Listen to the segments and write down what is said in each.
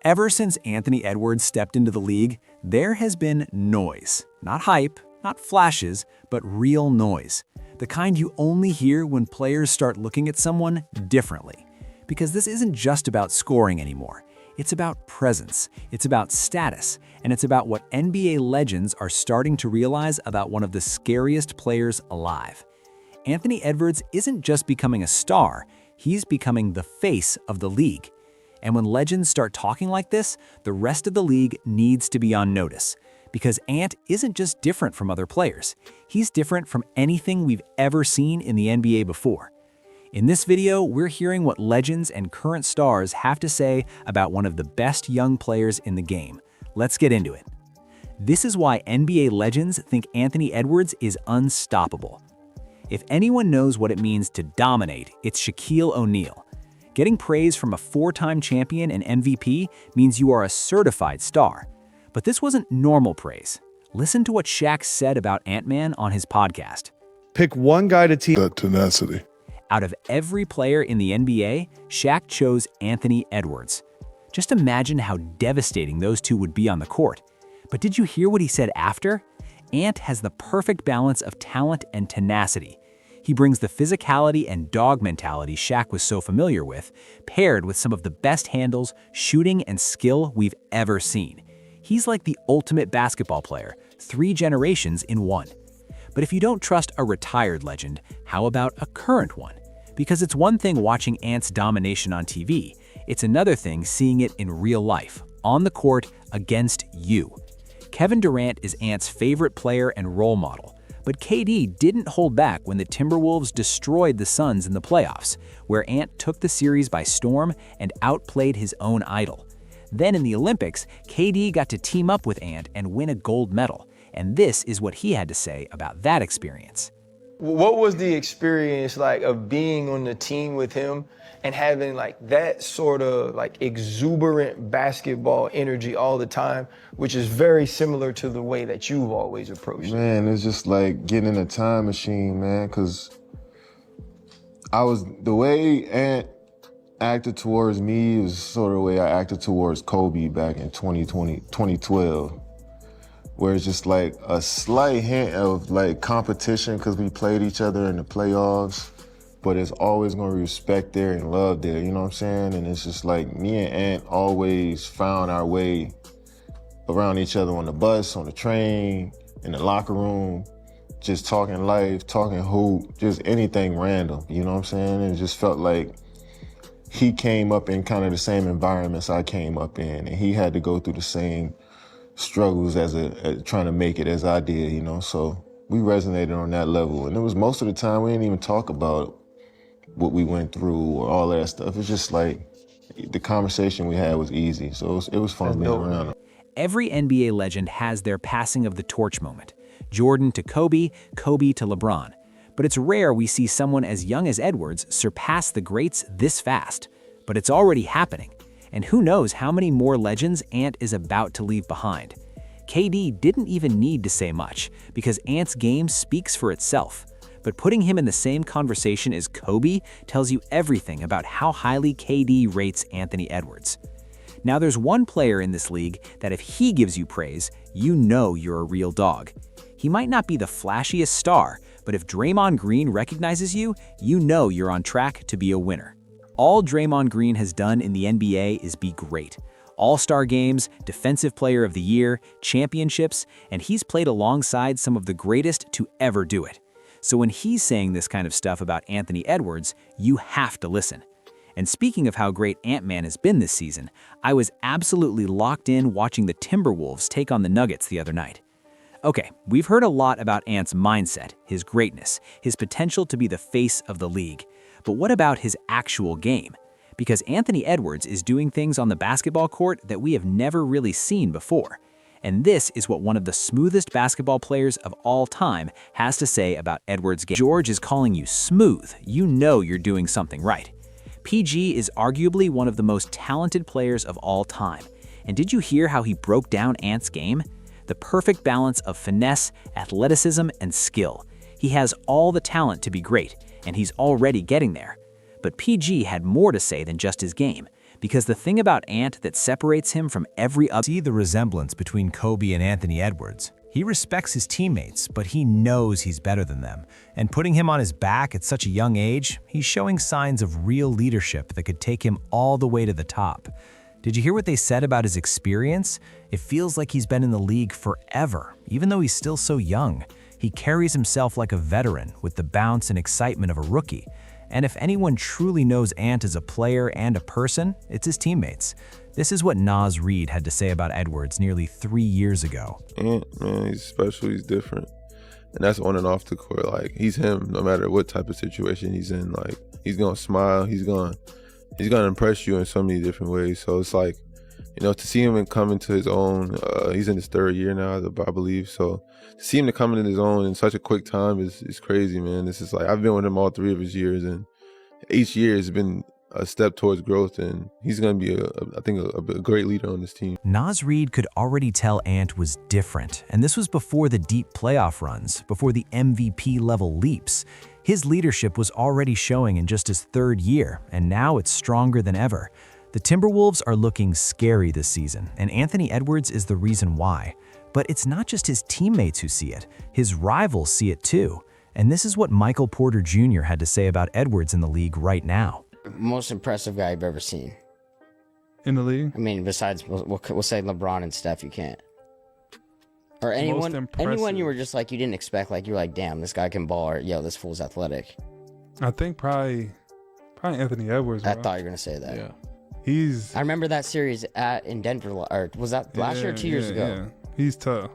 Ever since Anthony Edwards stepped into the league, there has been noise. Not hype, not flashes, but real noise. The kind you only hear when players start looking at someone differently. Because this isn't just about scoring anymore. It's about presence, it's about status, and it's about what NBA legends are starting to realize about one of the scariest players alive. Anthony Edwards isn't just becoming a star, he's becoming the face of the league. And when legends start talking like this, the rest of the league needs to be on notice. Because Ant isn't just different from other players. He's different from anything we've ever seen in the NBA before. In this video, we're hearing what legends and current stars have to say about one of the best young players in the game. Let's get into it. This is why NBA legends think Anthony Edwards is unstoppable. If anyone knows what it means to dominate, it's Shaquille O'Neal. Getting praise from a four-time champion and MVP means you are a certified star. But this wasn't normal praise. Listen to what Shaq said about Ant-Man on his podcast. Pick one guy to teach that tenacity. Out of every player in the NBA, Shaq chose Anthony Edwards. Just imagine how devastating those two would be on the court. But did you hear what he said after? Ant has the perfect balance of talent and tenacity. He brings the physicality and dog mentality Shaq was so familiar with, paired with some of the best handles, shooting, and skill we've ever seen. He's like the ultimate basketball player, 3 generations in one. But if you don't trust a retired legend, how about a current one? Because it's one thing watching Ant's domination on TV, it's another thing seeing it in real life, on the court, against you. Kevin Durant is Ant's favorite player and role model. But KD didn't hold back when the Timberwolves destroyed the Suns in the playoffs, where Ant took the series by storm and outplayed his own idol. Then in the Olympics, KD got to team up with Ant and win a gold medal, and this is what he had to say about that experience. What was the experience like of being on the team with him and having like that sort of like exuberant basketball energy all the time, which is very similar to the way that you've always approached it? Man, it's just like getting in a time machine, man, because the way Ant acted towards me was sort of the way I acted towards Kobe back in 2012. Where it's just like a slight hint of like competition because we played each other in the playoffs, but it's always gonna be respect there and love there, you know what I'm saying? And it's just like me and Ant always found our way around each other on the bus, on the train, in the locker room, just talking life, talking hoop, just anything random, you know what I'm saying? And it just felt like he came up in kind of the same environments I came up in, and he had to go through the same struggles as trying to make it as I did, you know, so we resonated on that level. And it was most of the time we didn't even talk about what we went through or all that stuff. It's just like the conversation we had was easy, so it was fun being around him. Every NBA legend has their passing of the torch moment. Jordan to Kobe, Kobe to LeBron. But it's rare we see someone as young as Edwards surpass the greats this fast. But it's already happening. And who knows how many more legends Ant is about to leave behind. KD didn't even need to say much, because Ant's game speaks for itself. But putting him in the same conversation as Kobe tells you everything about how highly KD rates Anthony Edwards. Now there's one player in this league that if he gives you praise, you know you're a real dog. He might not be the flashiest star, but if Draymond Green recognizes you, you know you're on track to be a winner. All Draymond Green has done in the NBA is be great. All-Star games, Defensive Player of the Year, championships, and he's played alongside some of the greatest to ever do it. So when he's saying this kind of stuff about Anthony Edwards, you have to listen. And speaking of how great Ant-Man has been this season, I was absolutely locked in watching the Timberwolves take on the Nuggets the other night. Okay, we've heard a lot about Ant's mindset, his greatness, his potential to be the face of the league. But what about his actual game? Because Anthony Edwards is doing things on the basketball court that we have never really seen before. And this is what one of the smoothest basketball players of all time has to say about Edwards' game. George is calling you smooth. You know you're doing something right. PG is arguably one of the most talented players of all time. And did you hear how he broke down Ant's game? The perfect balance of finesse, athleticism, and skill. He has all the talent to be great, and he's already getting there. But PG had more to say than just his game, Because the thing about Ant that separates him from every other— See the resemblance between Kobe and Anthony Edwards. He respects his teammates, but he knows he's better than them. And putting him on his back at such a young age, he's showing signs of real leadership that could take him all the way to the top. Did you hear what they said about his experience? It feels like he's been in the league forever, even though he's still so young. He carries himself like a veteran with the bounce and excitement of a rookie. And if anyone truly knows Ant as a player and a person, it's his teammates. This is what Naz Reid had to say about Edwards nearly 3 years ago. Ant, man, he's special, he's different. And that's on and off the court. Like, he's him no matter what type of situation he's in. Like, he's gonna smile, he's gonna impress you in so many different ways. So it's like, you know, to see him come into his own, he's in his 3rd year now, I believe. So to see him to come into his own in such a quick time is crazy, man. This is like, I've been with him all 3 of his years, and each year has been a step towards growth, and he's going to be, I think, a great leader on this team. Naz Reid could already tell Ant was different, and this was before the deep playoff runs, before the MVP-level leaps. His leadership was already showing in just his 3rd year, and now it's stronger than ever. The Timberwolves are looking scary this season, and Anthony Edwards is the reason why. But it's not just his teammates who see it, his rivals see it too. And this is what Michael Porter Jr. had to say about Edwards in the league right now. Most impressive guy I've ever seen. in the league. I mean, besides, we'll say LeBron and Steph, you can't. Or anyone you were just like, you didn't expect, like, you're like, damn, this guy can ball, or, yo, this fool's athletic. I think probably Anthony Edwards, bro. I thought you were going to say that. Yeah. I remember that series in Denver, or was that last year or 2 years ago? Yeah. He's tough.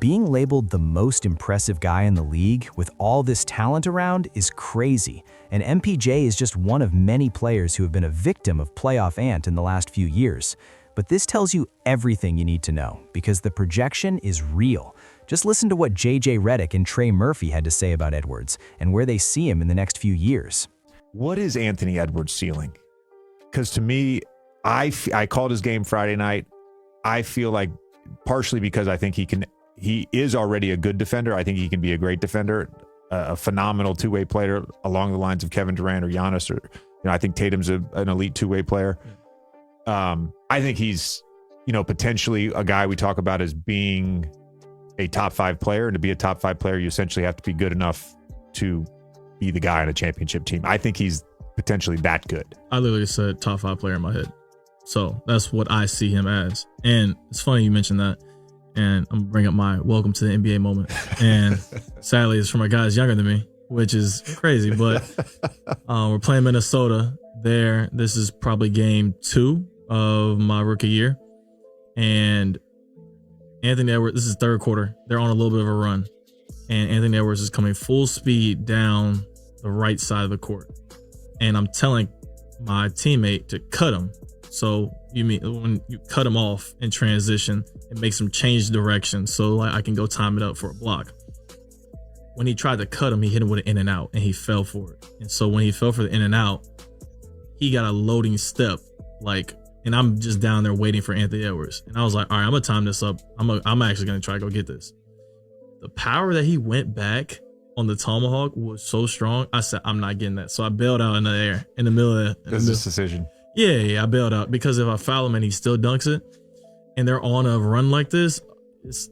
Being labeled the most impressive guy in the league with all this talent around is crazy, and MPJ is just one of many players who have been a victim of playoff Ant in the last few years. But this tells you everything you need to know, because the projection is real. Just listen to what JJ Redick and Trey Murphy had to say about Edwards and where they see him in the next few years. What is Anthony Edwards' ceiling? Because to me, I called his game Friday night. I feel like partially because I think he is already a good defender. I think he can be a great defender, a phenomenal two-way player along the lines of Kevin Durant or Giannis, or I think Tatum's an elite two-way player. I think he's potentially a guy we talk about as being a top 5 player, and to be a top 5 player, you essentially have to be good enough to be the guy on a championship team. I think he's potentially that good. I literally said top 5 player in my head. So that's what I see him as. And it's funny you mentioned that. And I'm gonna bring up my welcome to the NBA moment. And sadly, it's from a guy that's younger than me, which is crazy. But we're playing Minnesota there. This is probably game 2 of my rookie year. And Anthony Edwards, this is third quarter. They're on a little bit of a run. And Anthony Edwards is coming full speed down the right side of the court. And I'm telling my teammate to cut him. So you mean when you cut him off in transition, it makes him change direction. So like I can go time it up for a block. When he tried to cut him, he hit him with an in and out and he fell for it. And so when he fell for the in and out, he got a loading step, and I'm just down there waiting for Anthony Edwards. And I was like, all right, I'm gonna time this up. I'm actually gonna try to go get this. The power that he went back on the tomahawk was so strong. I said, I'm not getting that. So I bailed out in the air in the middle of Business decision. Yeah, I bailed out because if I foul him and he still dunks it and they're on a run like this, it's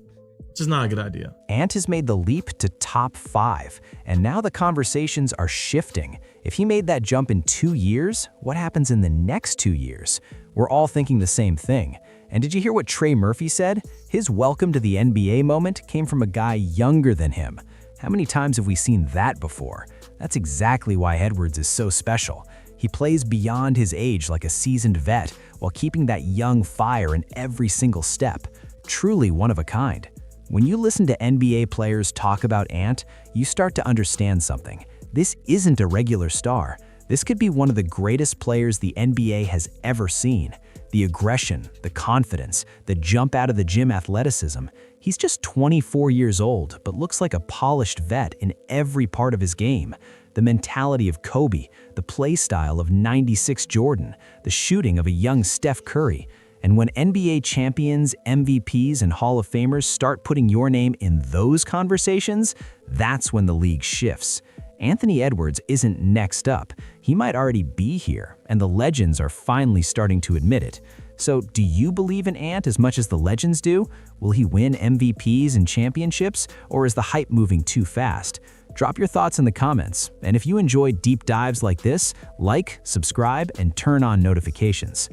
just not a good idea. Ant has made the leap to top 5, and now the conversations are shifting. If he made that jump in 2 years, what happens in the next 2 years? We're all thinking the same thing. And did you hear what Trey Murphy said? His welcome to the NBA moment came from a guy younger than him. How many times have we seen that before? That's exactly why Edwards is so special. He plays beyond his age like a seasoned vet while keeping that young fire in every single step. Truly one of a kind. When you listen to NBA players talk about Ant, you start to understand something. This isn't a regular star. This could be one of the greatest players the NBA has ever seen. The aggression, the confidence, the jump out of the gym athleticism. He's just 24 years old, but looks like a polished vet in every part of his game. The mentality of Kobe, the play style of '96 Jordan, the shooting of a young Steph Curry. And when NBA champions, MVPs, and Hall of Famers start putting your name in those conversations, that's when the league shifts. Anthony Edwards isn't next up. He might already be here, and the legends are finally starting to admit it. So, do you believe in Ant as much as the legends do? Will he win MVPs and championships, or is the hype moving too fast? Drop your thoughts in the comments, and if you enjoy deep dives like this, like, subscribe, and turn on notifications.